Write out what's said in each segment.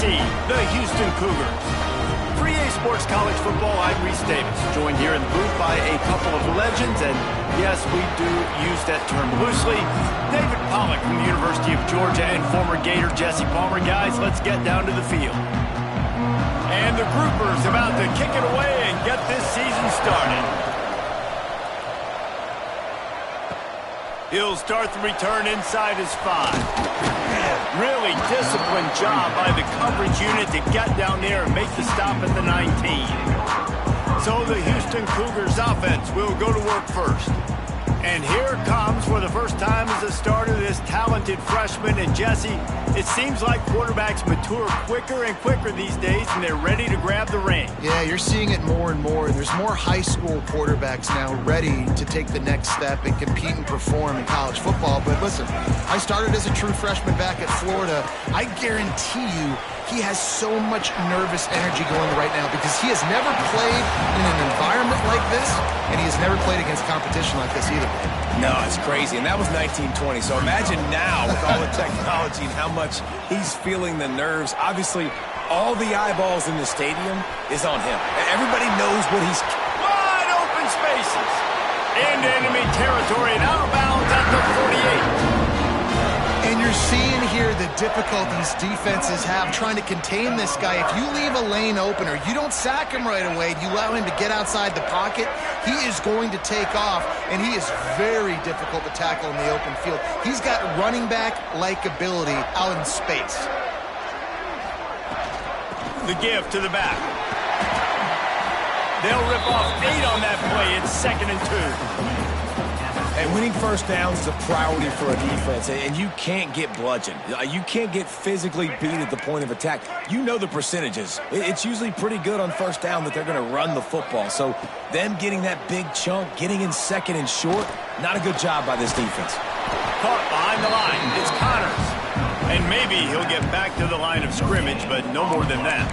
see the Houston Cougars. For EA Sports College Football, I'm Reese Davis, joined here in the booth by a couple of legends, and yes, we do use that term loosely. David Pollack from the University of Georgia and former Gator Jesse Palmer. Guys, let's get down to the field. And the groupers about to kick it away and get this season started. He'll start the return inside his 5. Really disciplined job by the coverage unit to get down there and make the stop at the 19. So the Houston Cougars offense will go to work first. And here comes, for the first time as a starter, this talented freshman. And Jesse, it seems like quarterbacks mature quicker and quicker these days, and they're ready to grab the reins. Yeah, you're seeing it more and more. There's more high school quarterbacks now ready to take the next step and compete and perform in college football. But listen, I started as a true freshman back at Florida. I guarantee you he has so much nervous energy going right now because he has never played in an environment like this, and he has never played against competition like this either. No, it's crazy, and that was 1920. So imagine now with all the technology and how much he's feeling the nerves. Obviously, all the eyeballs in the stadium is on him. Everybody knows what he's... Wide open spaces. Into enemy territory and out of bounds at the 48. And you're seeing here the difficulties defenses have trying to contain this guy. If you leave a lane open or you don't sack him right away, you allow him to get outside the pocket, he is going to take off, and he is very difficult to tackle in the open field. He's got running back-like ability out in space. The give to the back. They'll rip off 8 on that play. It's 2nd and 2. And winning first downs is a priority for a defense, and you can't get bludgeoned. You can't get physically beat at the point of attack. You know the percentages. It's usually pretty good on first down that they're going to run the football. So them getting that big chunk, getting in 2nd and short, not a good job by this defense. Caught behind the line. It's Connors. And maybe he'll get back to the line of scrimmage, but no more than that.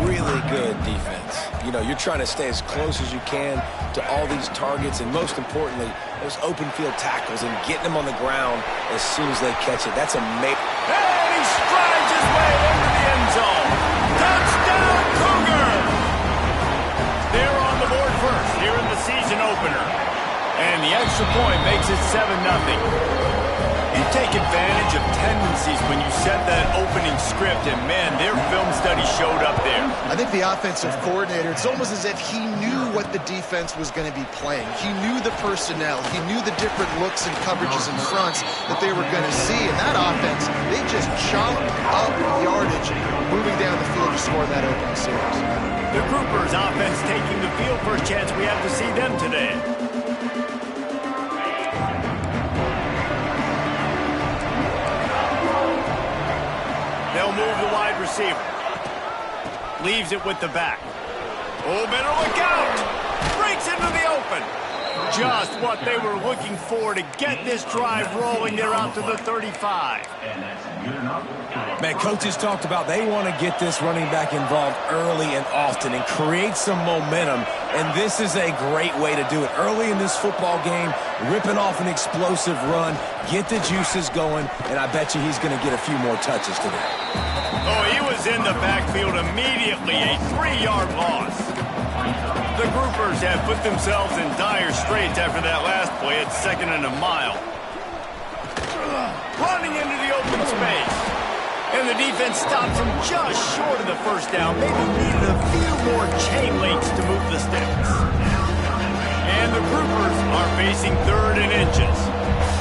Really good defense. You know, you're trying to stay as close as you can to all these targets, and most importantly, those open field tackles and getting them on the ground as soon as they catch it. That's amazing. And he strides his way into the end zone. Touchdown, Cougar! They're on the board first here in the season opener. And the extra point makes it 7-0. You take advantage of tendencies when you set that opening script, and man, their film study showed up there. I think the offensive coordinator, it's almost as if he knew what the defense was going to be playing. He knew the personnel. He knew the different looks and coverages and fronts that they were going to see. And that offense, they just chopped up yardage moving down the field to score that opening series. The Groupers offense taking the field. First chance we have to see them today. They'll move the wide receiver. Leaves it with the back. Oh, better look out! Breaks into the open. Just what they were looking for to get this drive rolling. They're out to the 35. Man, coaches talked about they want to get this running back involved early and often and create some momentum, and this is a great way to do it. Early in this football game, ripping off an explosive run, get the juices going, and I bet you he's going to get a few more touches today. Oh, he was in the backfield immediately, a 3-yard loss. The Groupers have put themselves in dire straits after that last play at 2nd and a mile. Running into the open space. And the defense stops him just short of the first down. Maybe needed a few more chain links to move the sticks. And the Groupers are facing 3rd and inches.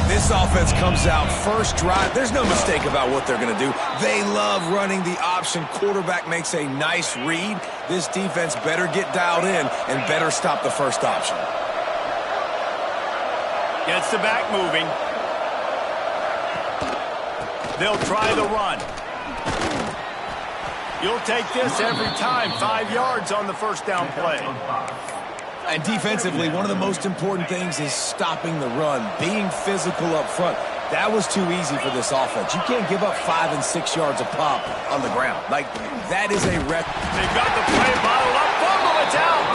This offense comes out first drive. There's no mistake about what they're going to do. They love running the option. Quarterback makes a nice read. This defense better get dialed in and better stop the first option. Gets the back moving. They'll try the run. You'll take this every time. 5 yards on the first down play. And defensively, one of the most important things is stopping the run, being physical up front. That was too easy for this offense. You can't give up 5 and 6 yards a pop on the ground. Like, that is a wreck. They've got the play bottled up. Fumble, it's out.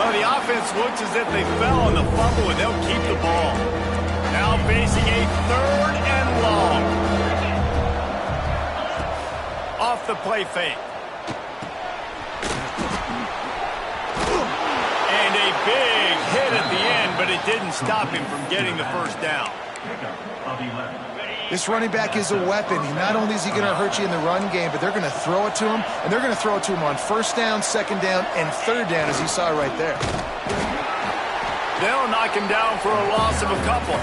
Well, the offense looks as if they fell on the fumble, and they'll keep the ball. Now facing a 3rd and long. off the play fake. And a big hit at the end, but it didn't stop him from getting the first down. This running back is a weapon. Not only is he going to hurt you in the run game, but they're going to throw it to him, and they're going to throw it to him on first down, second down, and third down, as you saw right there. They'll knock him down for a loss of a couple.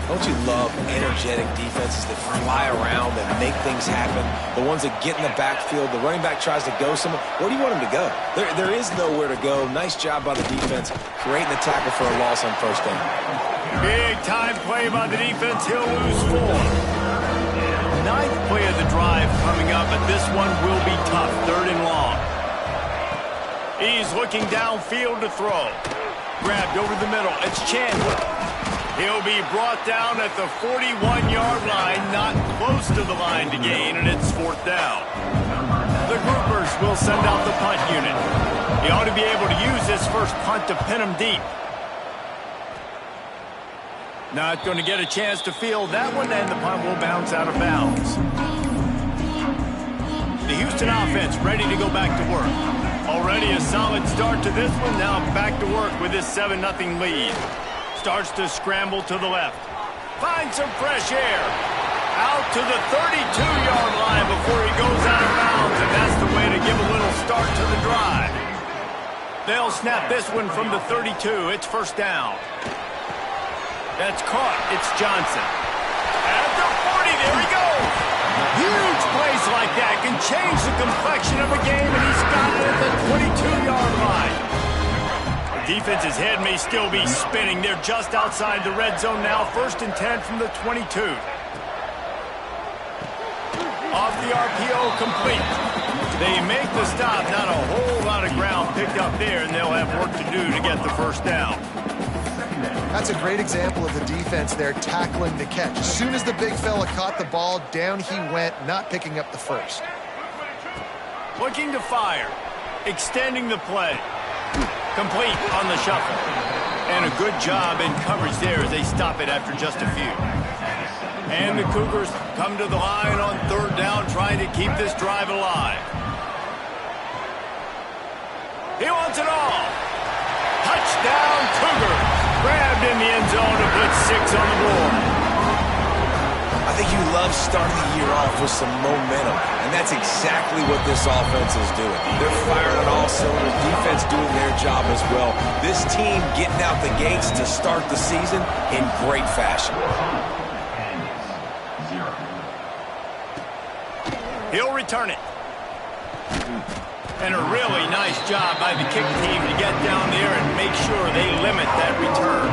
Don't you love energetic defenses that fly around and make things happen? The ones that get in the backfield, the running back tries to go somewhere. Where do you want him to go? There is nowhere to go. Nice job by the defense, creating the tackle for a loss on first down. Big time play by the defense. He'll lose 4. Ninth play of the drive coming up, but this one will be tough. 3rd and long. He's looking downfield to throw. Grabbed over the middle. It's Chandler. He'll be brought down at the 41-yard line, not close to the line to gain, and it's 4th down. The groupers will send out the punt unit. He ought to be able to use this first punt to pin him deep. Not going to get a chance to field that one, and the punt will bounce out of bounds. The Houston offense ready to go back to work. Already a solid start to this one. Now back to work with this 7-0 lead. Starts to scramble to the left. Finds some fresh air. Out to the 32-yard line before he goes out of bounds, and that's the way to give a little start to the drive. They'll snap this one from the 32. It's first down. That's caught. It's Johnson. At the 40, there he goes. Huge plays like that can change the complexion of a game, and he's got it at the 22-yard line. The defense's head may still be spinning. They're just outside the red zone now. 1st and 10 from the 22. Off the RPO, complete. They make the stop. Not a whole lot of ground picked up there, and they'll have work to do to get the first down. That's a great example of the defense there tackling the catch. As soon as the big fella caught the ball, down he went, not picking up the first. Looking to fire. Extending the play. Complete on the shuffle. And a good job in coverage there as they stop it after just a few. And the Cougars come to the line on 3rd down, trying to keep this drive alive. He wants it all. Touchdown, Cougar. Grabbed in the end zone to put 6 on the board. I think you love starting the year off with some momentum, and that's exactly what this offense is doing. They're firing on all cylinders, defense doing their job as well. This team getting out the gates to start the season in great fashion. He'll return it. And a really nice job by the kick team to get down there and make sure they limit that return.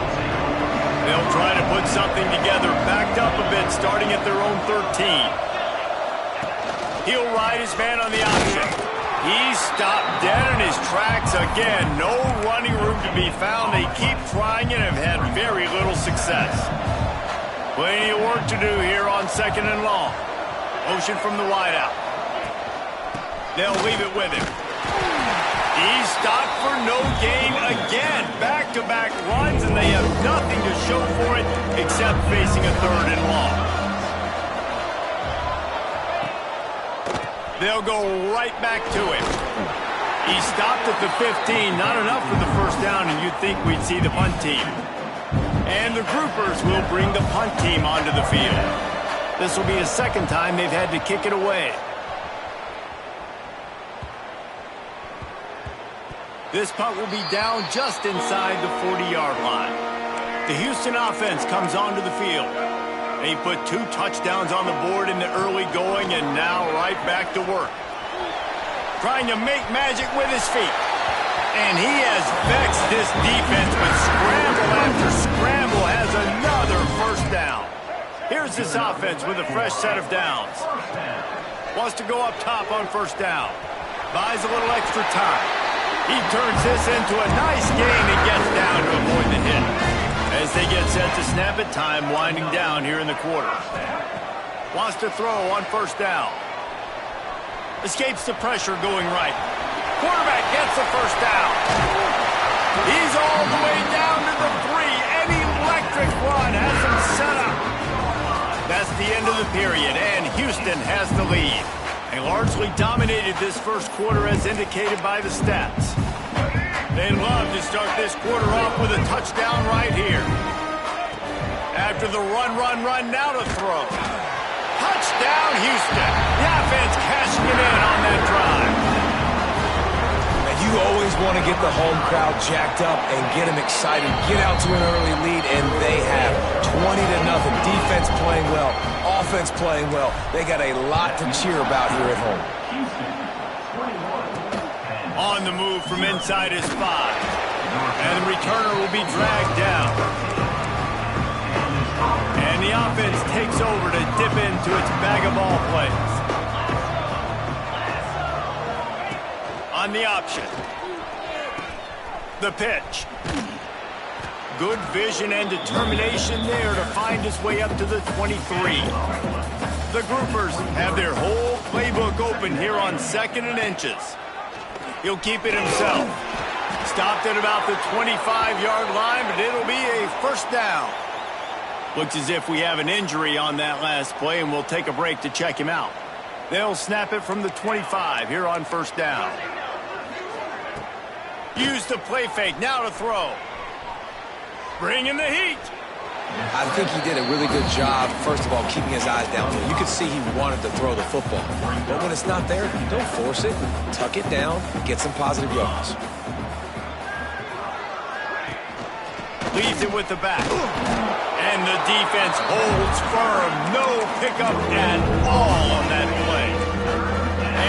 They'll try to put something together, backed up a bit, starting at their own 13. He'll ride his man on the option. He's stopped dead in his tracks again. No running room to be found. They keep trying it and have had very little success. Plenty of work to do here on 2nd and long. Motion from the wideout. They'll leave it with him. He's stopped for no gain again. Back-to-back runs, and they have nothing to show for it except facing a 3rd and long. They'll go right back to him. He stopped at the 15. Not enough for the first down, and you'd think we'd see the punt team. And the groupers will bring the punt team onto the field. This will be the 2nd time they've had to kick it away. This punt will be down just inside the 40-yard line. The Houston offense comes onto the field. They put 2 touchdowns on the board in the early going, and now right back to work. Trying to make magic with his feet. And he has vexed this defense with scramble after scramble, has another first down. Here's this offense with a fresh set of downs. Wants to go up top on first down. Buys a little extra time. He turns this into a nice game and gets down to avoid the hit. As they get set to snap it, time winding down here in the quarter. Wants to throw on first down. Escapes the pressure going right. Quarterback gets the first down. He's all the way down to the 3. An electric run has him set up. That's the end of the period, and Houston has the lead. They largely dominated this first quarter as indicated by the stats. They'd love to start this quarter off with a touchdown right here. After the run, now to throw. Touchdown, Houston. The offense cashing it in on that drive. And you always want to get the home crowd jacked up and get them excited, get out to an early lead, and they have 20-0. Defense playing well, offense playing well. They got a lot to cheer about here at home. On the move from inside his 5. And the returner will be dragged down. And the offense takes over to dip into its bag of ball plays. On the option. The pitch. Good vision and determination there to find his way up to the 23. The Groupers have their whole playbook open here on 2nd and inches. He'll keep it himself. Stopped at about the 25-yard line, but it'll be a first down. Looks as if we have an injury on that last play, and we'll take a break to check him out. They'll snap it from the 25 here on first down. Use the play fake, now to throw. Bring in the heat. I think he did a really good job, first of all, keeping his eyes down. You could see he wanted to throw the football. But when it's not there, don't force it. Tuck it down, get some positive yards. Leaves it with the back. And the defense holds firm. No pickup at all on that play.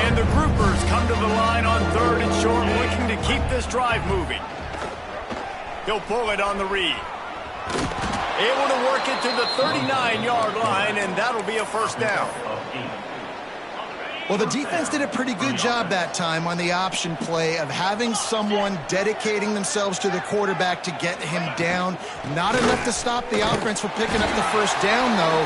And the Groupers come to the line on 3rd and short, looking to keep this drive moving. He'll pull it on the read. Able to work it to the 39-yard line, and that'll be a first down. Well, the defense did a pretty good job that time on the option play of having someone dedicating themselves to the quarterback to get him down. Not enough to stop the offense from picking up the first down, though.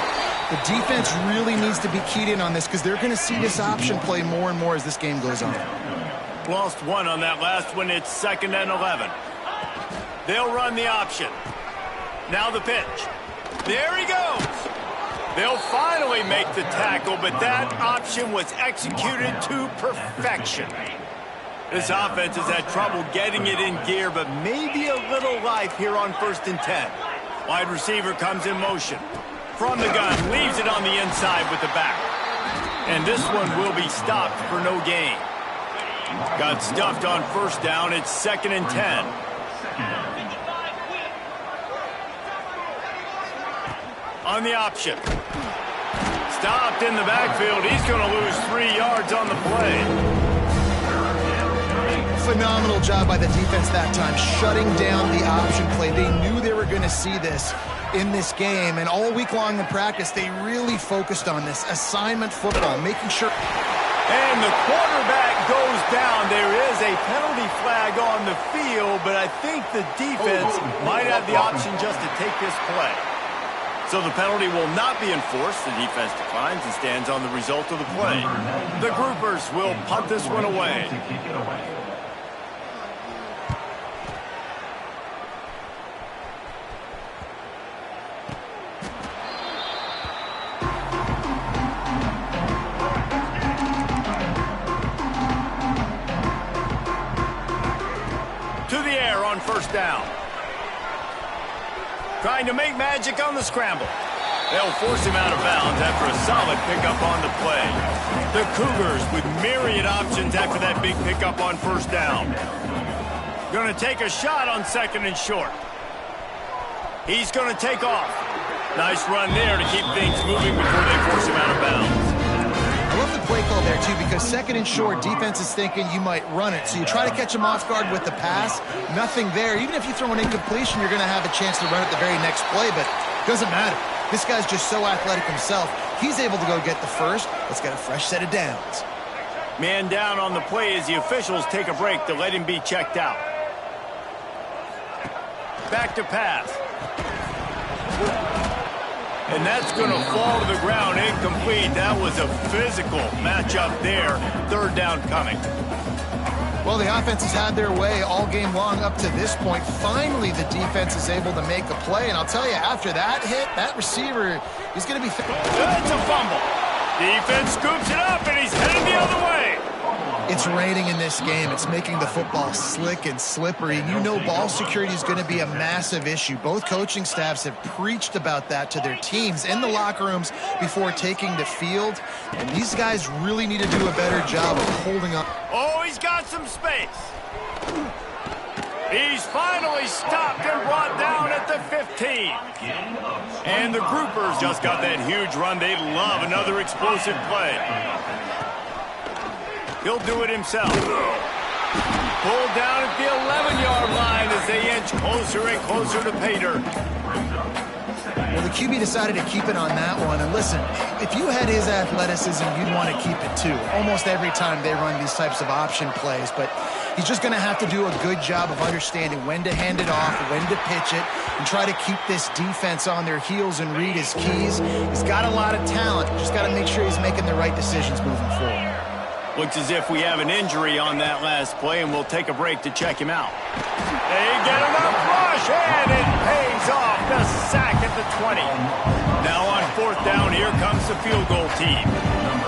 The defense really needs to be keyed in on this because they're going to see this option play more and more as this game goes on. Lost one on that last one. It's 2nd and 11. They'll run the option. Now the pitch. There he goes. They'll finally make the tackle, but that option was executed to perfection. This offense has had trouble getting it in gear, but maybe a little life here on 1st and 10. Wide receiver comes in motion. From the gun, leaves it on the inside with the back. And this one will be stopped for no gain. Got stuffed on first down. It's 2nd and 10. On the option. Stopped in the backfield. He's going to lose 3 yards on the play. Phenomenal job by the defense that time, shutting down the option play. They knew they were going to see this in this game, and all week long in practice, they really focused on this assignment football, making sure. And the quarterback goes down. There is a penalty flag on the field, but I think the defense might have the option just to take this play. So the penalty will not be enforced. The defense declines and stands on the result of the play. The Groupers will punt this one away. To the air on first down. Trying to make magic on the scramble. They'll force him out of bounds after a solid pickup on the play. The Cougars with myriad options after that big pickup on first down. Going to take a shot on 2nd and short. He's going to take off. Nice run there to keep things moving before they force him out of bounds. I love the play call there, too, because 2nd and short, defense is thinking you might run it. So you try to catch him off guard with the pass. Nothing there. Even if you throw an incompletion, you're going to have a chance to run it the very next play, but it doesn't matter. This guy's just so athletic himself. He's able to go get the first. Let's get a fresh set of downs. Man down on the play as the officials take a break to let him be checked out. Back to pass. And that's going to fall to the ground incomplete. That was a physical matchup there. 3rd down coming. Well, the offense has had their way all game long up to this point. Finally, the defense is able to make a play. And I'll tell you, after that hit, that receiver is going to be... That's a fumble. Defense scoops it up, and he's headed the It's raining in this game. It's making the football slick and slippery. And you know ball security is going to be a massive issue. Both coaching staffs have preached about that to their teams in the locker rooms before taking the field. And these guys really need to do a better job of holding up. Oh, he's got some space. He's finally stopped and brought down at the 15. And the groupers just got that huge run. They love another explosive play. He'll do it himself. Pulled down at the 11-yard line as they inch closer and closer to pay dirt. Well, the QB decided to keep it on that one. And listen, if you had his athleticism, you'd want to keep it too. Almost every time they run these types of option plays. But he's just going to have to do a good job of understanding when to hand it off, when to pitch it, and try to keep this defense on their heels and read his keys. He's got a lot of talent. Just got to make sure he's making the right decisions moving forward. Looks as if we have an injury on that last play, and we'll take a break to check him out. They get enough rush, and it pays off. The sack at the 20. Now on 4th down, here comes the field goal team.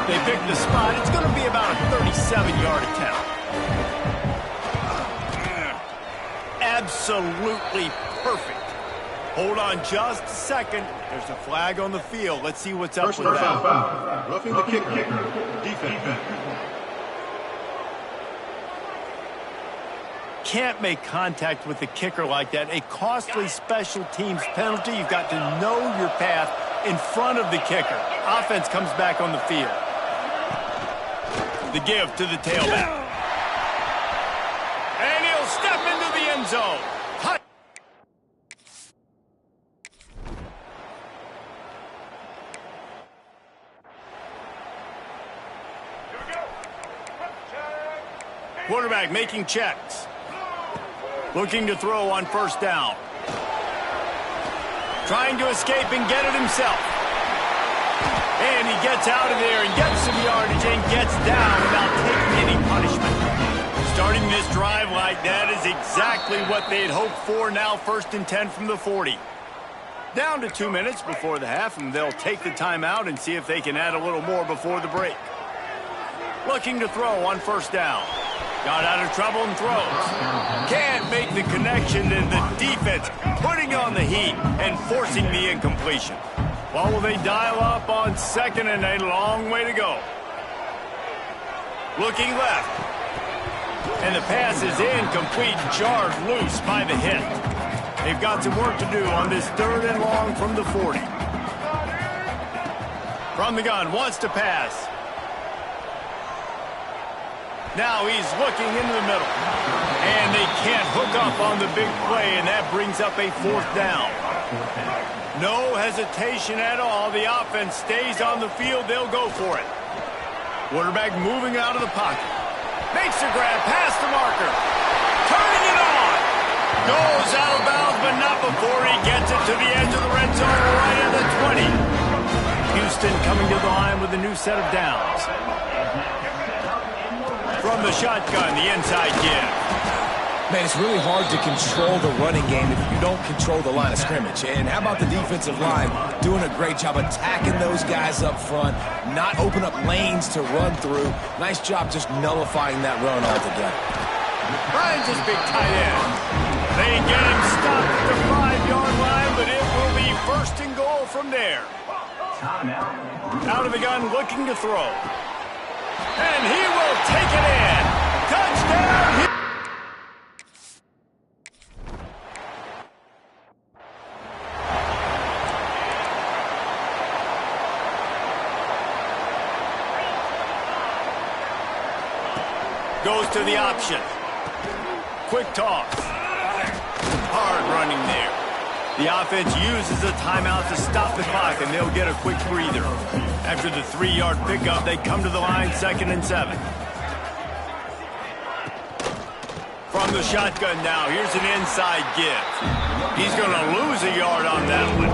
They pick the spot. It's going to be about a 37-yard attempt. Absolutely perfect. Hold on just a second. There's a flag on the field. Let's see what's up with that. Foul. Roughing the kicker. Defense. Can't make contact with the kicker like that. A costly special teams penalty. You've got to know your path in front of the kicker. Offense comes back on the field. The give to the tailback. And he'll step into the end zone. Quarterback making checks. Looking to throw on 1st down. Trying to escape and get it himself. And he gets out of there and gets some yardage and gets down without taking any punishment. Starting this drive like that is exactly what they'd hoped for. Now 1st and 10 from the 40. Down to 2 minutes before the half, and they'll take the timeout and see if they can add a little more before the break. Looking to throw on 1st down. Got out of trouble and throws. Can't make the connection, and the defense putting on the heat and forcing the incompletion. Well, will they dial up on 2nd and a long way to go? Looking left. And the pass is incomplete, jarred loose by the hit. They've got some work to do on this 3rd and long from the 40. From the gun, wants to pass. Now he's looking into the middle. And they can't hook up on the big play, and that brings up a 4th down. No hesitation at all. The offense stays on the field. They'll go for it. Quarterback moving out of the pocket. Makes the grab past the marker. Turning it on. Goes out of bounds, but not before he gets it to the edge of the red zone right at the 20. Houston coming to the line with a new set of downs. From the shotgun, the inside give. Man, it's really hard to control the running game if you don't control the line of scrimmage. And how about the defensive line doing a great job attacking those guys up front, not open up lanes to run through. Nice job just nullifying that run altogether. Finds his big tight end. They get him stopped at the 5-yard line, but it will be 1st and goal from there. Out of the gun, looking to throw. And he will take it in. Touchdown! Goes to the option. Quick toss. Hard running there. The offense uses a timeout to stop the clock, and they'll get a quick breather. After the 3-yard pickup, they come to the line 2nd and 7. From the shotgun now, here's an inside give. He's going to lose a yard on that one.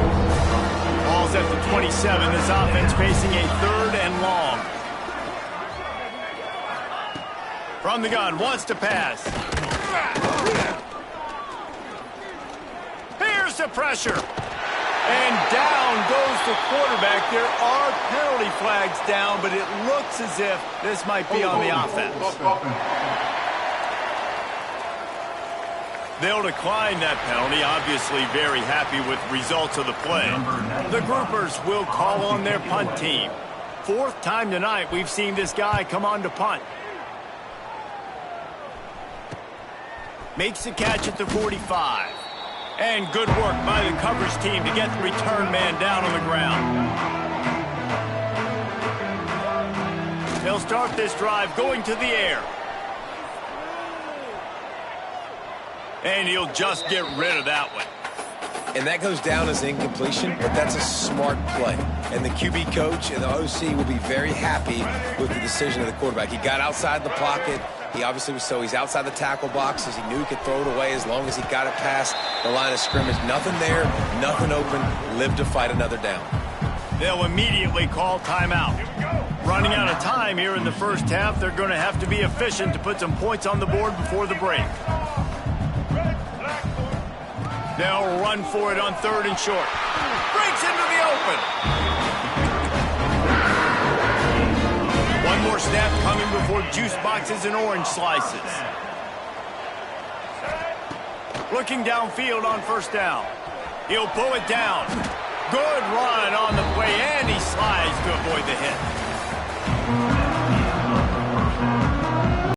Ball's at the 27. This offense facing a 3rd and long. From the gun, wants to pass. Here's the pressure. And down goes the quarterback. There are penalty flags down, but it looks as if this might be on the offense. They'll decline that penalty, obviously very happy with results of the play. The groupers will call on their punt team. Fourth time tonight we've seen this guy come on to punt. Makes the catch at the 45. And good work by the coverage team to get the return man down on the ground. They'll start this drive going to the air. And he'll just get rid of that one. And that goes down as incompletion, but that's a smart play. And the QB coach and the OC will be very happy with the decision of the quarterback. He got outside the pocket. He obviously was he's outside the tackle boxes. He knew he could throw it away as long as he got it past the line of scrimmage. Nothing there, nothing open. Live to fight another down. They'll immediately call timeout. Running out of time here in the first half, they're going to have to be efficient to put some points on the board before the break. They'll run for it on 3rd and short. Breaks into the open. One more snap coming before juice boxes and orange slices. Looking downfield on 1st down. He'll pull it down. Good run on the play, and he slides to avoid the hit.